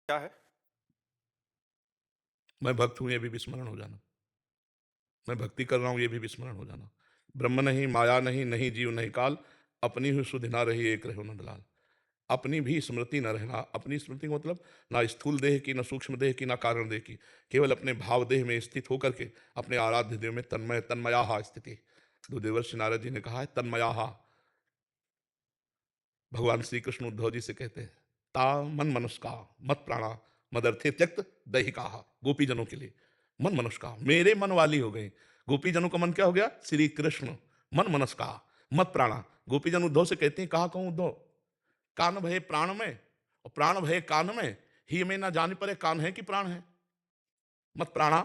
क्या है? मैं भक्त हूँ, ये भी विस्मरण हो जाना। मैं भक्ति कर रहा हूँ, ये भी विस्मरण हो जाना। ब्रह्म नहीं, माया नहीं, नहीं जीव नहीं काल, अपनी ही सुधि ना रही एक रहो नंदलाल। अपनी भी स्मृति न रहना, अपनी स्मृति का मतलब ना स्थूल देह की, ना सूक्ष्म देह की, ना कारण देह की, केवल अपने भाव देह में स्थित होकर के अपने आराध्य देव में तन्मय तन्मयाहा स्थिति। तो देवर्षि नारद जी ने कहा है तन्मयाहा। भगवान श्री कृष्ण उद्धव जी से कहते हैं ता मन मनुष्का मत प्राणा मदर्थे त्यक्त दैहिका। गोपी जनों के लिए मन मनुष्का मेरे मन वाली हो गई। गोपी जनों का मन क्या हो गया? श्री कृष्ण। मन मनस्का मत प्राणा। गोपी जन उद्धव से कहते हैं कहा कहूं उद्धव, कान भये प्राण में और प्राण भये कान में, ही में ना जान पड़े कान है कि प्राण है। मत प्राणा,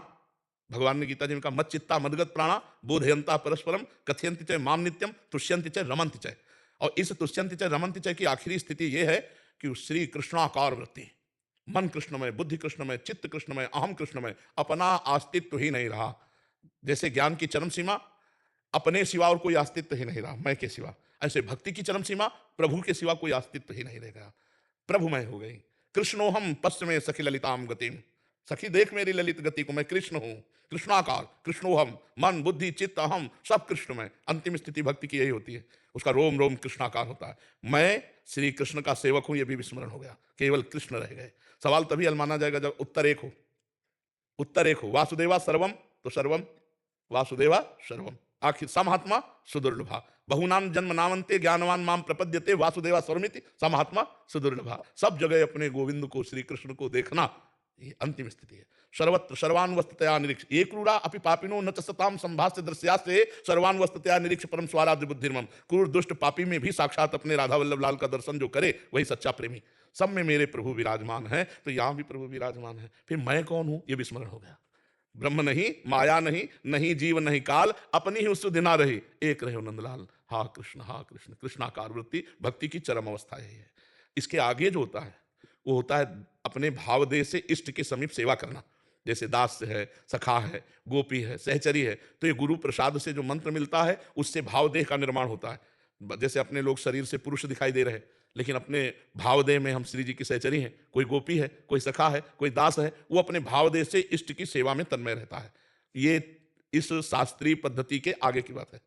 भगवान ने गीता जी में कहा मत चित्ता मदगत प्राणा बोधयंता परस्परम कथयंति च माम नित्यम तुष्यंति च रमंति च। और इस तुष्यंति च रमंति च की आखिरी स्थिति यह है कि श्री कृष्णाकार वृत्ति, मन कृष्णमय, बुद्धि कृष्णमय, चित्त कृष्णमय, अहम कृष्णमय, अपना अस्तित्व ही नहीं रहा। जैसे ज्ञान की चरम सीमा अपने सिवा और कोई अस्तित्व ही नहीं रहा, मैं के सिवा, ऐसे भक्ति की चरम सीमा प्रभु के सिवा कोई अस्तित्व ही नहीं रह गया। प्रभुमय हो गई। कृष्णोहम पश्चिमे सखी ललिताम गतिम। सखी देख मेरी ललित गति को, मैं कृष्ण हूं, कृष्णाकार, कृष्णोहम, मन बुद्धि चित्त अहम सब कृष्णमय। अंतिम स्थिति भक्ति की यही होती है, उसका रोम रोम कृष्णाकार होता है। मैं श्री कृष्ण का सेवक हूं, यह भी विस्मरण हो गया, केवल कृष्ण रह गए। सवाल तभी हल माना जाएगा जब उत्तर एक हो। उत्तर एक हो, वासुदेवा सर्वम तो सर्वम वासुदेवा सर्वम। आखिर समहात्मा सुदुर्लभा, बहुनाम जन्म नामंते ज्ञानवान माम प्रपद्यते वासुदेवा सर्वमिति समहात्मा सुदुर्लभा। सब जगह अपने गोविंद को, श्री कृष्ण को देखना, ये अंतिम स्थिति है। सर्वत्र सर्वान्वस्ततया निरीक्ष एक क्रूरा अपि पापिनो न च सताम संभाष्य दृश्यासे सर्वान्वस्ततया निरीक्ष परम स्वाराध्य बुद्धिर्मम। क्रूर दुष्ट पापी में भी साक्षात अपने राधा वल्लभ लाल का दर्शन जो करे वही सच्चा प्रेमी। सब में मेरे प्रभु विराजमान है, तो यहां भी प्रभु विराजमान है। फिर मैं कौन हूं, यह विस्मरण हो गया। ब्रह्म नहीं, माया नहीं, नहीं जीव नहीं काल, अपनी ही उससे दिना रही एक रहे नंदलाल। हा कृष्ण, कृष्णाकार वृत्ति भक्ति की चरम अवस्था यही है। इसके आगे जो होता है वो होता है अपने भावदेह से इष्ट के समीप सेवा करना। जैसे दास है, सखा है, गोपी है, सहचरी है, तो ये गुरु प्रसाद से जो मंत्र मिलता है उससे भावदेह का निर्माण होता है। जैसे अपने लोग शरीर से पुरुष दिखाई दे रहे हैं, लेकिन अपने भावदेह में हम श्री जी की सहचरी हैं। कोई गोपी है, कोई सखा है, कोई दास है, वो अपने भावदेह से इष्ट की सेवा में तन्मय रहता है। ये इस शास्त्रीय पद्धति के आगे की बात है।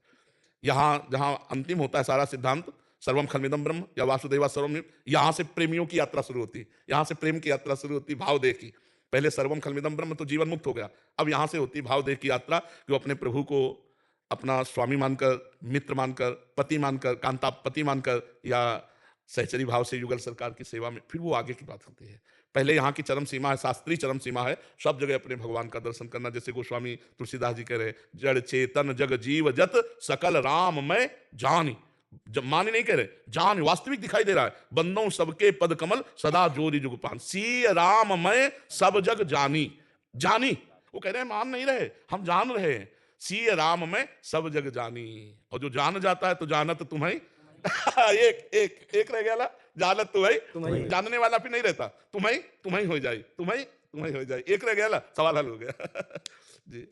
यहां जहां अंतिम होता है सारा सिद्धांत, सर्वम खलमिदम ब्रह्म या वासुदेवा सर्वम, यहां से प्रेमियों की यात्रा शुरू होती है। यहां से प्रेम की यात्रा शुरू होती है भावदेह की। पहले सर्वम खलमिदम ब्रह्म तो जीवन मुक्त हो गया, अब यहां से होती भावदेह की यात्रा, कि वो अपने प्रभु को अपना स्वामी मानकर, मित्र मानकर, पति मानकर, कांता पति मानकर, या सहचरी भाव से युगल सरकार की सेवा में, फिर वो आगे की बात होती है। पहले यहाँ की चरम सीमा है, शास्त्रीय चरम सीमा है, सब जगह अपने भगवान का दर्शन करना। जैसे गोस्वामी तुलसीदास जी कह रहे, जड़ चेतन जग जीव जत सकल राम में जानी। जब मानी नहीं कह रहे, जान वास्तविक दिखाई दे रहा है। बंदों सबके पद कमल सदा जोरी जुगपान, सी राम में सब जग जानी। जानी, वो कह रहे हैं मान नहीं रहे, हम जान रहे हैं। सी राम में सब जग जानी, और जो जान जाता है तो जानत तुम्हें एक एक एक रह गया ला, जानत तुम्हें, जानने वाला भी नहीं रहता, तुम्हें तुम्हें हो जाए, तुम्हें तुम्हें हो जाए, एक रह गया ला, सवाल हल हो गया। जी।